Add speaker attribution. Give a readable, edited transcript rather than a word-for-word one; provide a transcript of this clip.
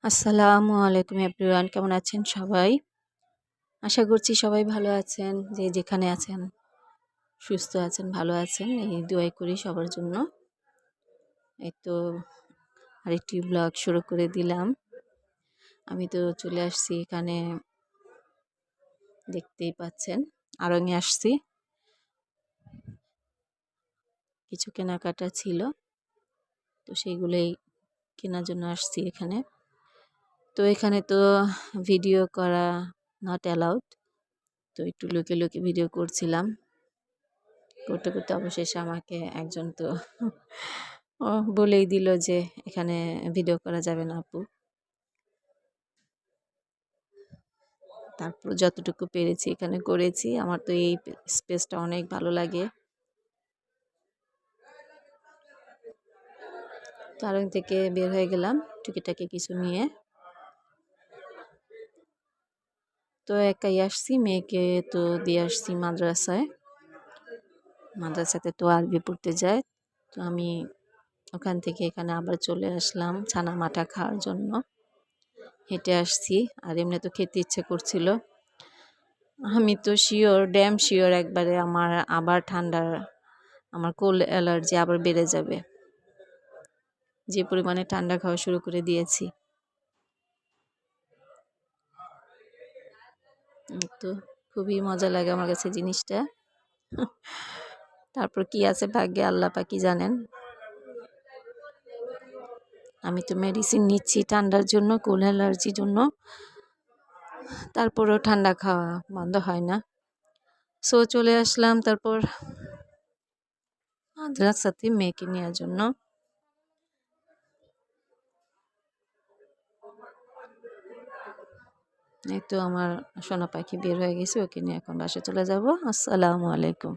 Speaker 1: আসসালামু আলাইকুম এভরিওয়ান, কেমন আছেন সবাই? আশা করছি সবাই ভালো আছেন। যে যেখানে আছেন সুস্থ আছেন, ভালো আছেন, এই দোয়াই করি সবার জন্য। এই তো আরেকটি ব্লগ শুরু করে দিলাম। আমি তো চলে আসছি এখানে, দেখতেই পাচ্ছেন আড়ঙে আসছি। কিছু কেনাকাটা ছিল, তো সেইগুলোই কেনার জন্য আসছি এখানে। তো এখানে তো ভিডিও করা নট অ্যালাউড, তো একটু লুকিয়ে লুকিয়ে ভিডিও করছিলাম। করতে করতে অবশেষে আমাকে একজন তো বলেই দিল যে এখানে ভিডিও করা যাবে না আপু। তারপর যতটুকু পেরেছি এখানে করেছি। আমার তো এই স্পেসটা অনেক ভালো লাগে। কারণ থেকে বের হয়ে গেলাম টুকিটাকি কিছু নিয়ে। তো একাই আসছি, মেয়েকে তো দিয়ে আসছি মাদ্রাসাতে তো আরবি পড়তে যায়। তো আমি ওখান থেকে এখানে আবার চলে আসলাম ছানা মাঠা খাওয়ার জন্য। হেঁটে আসছি, আর এমনি তো খেতে ইচ্ছে করছিল। আমি তো শিওর, ড্যাম শিওর একবারে আমার আবার আমার কোল্ড অ্যালার্জি আবার বেড়ে যাবে, যে পরিমাণে ঠান্ডা খাওয়া শুরু করে দিয়েছি। তো খুবই মজা লাগে আমার কাছে জিনিসটা। তারপর কি আছে ভাগ্যে আল্লাহ পাকই জানেন। আমি তো মেডিসিন নিচ্ছি ঠান্ডার জন্য, কোল্ড অ্যালার্জির জন্য, তারপরেও ঠান্ডা খাওয়া বন্ধ হয় না। সো চলে আসলাম তারপর মাদ্রাসাতে মেয়েকে নেওয়ার জন্য। এই তো আমার সোনা পাখি বের হয়ে গেছে, ওকে নিয়ে এখন বাসায় চলে যাব। আসসালামু আলাইকুম।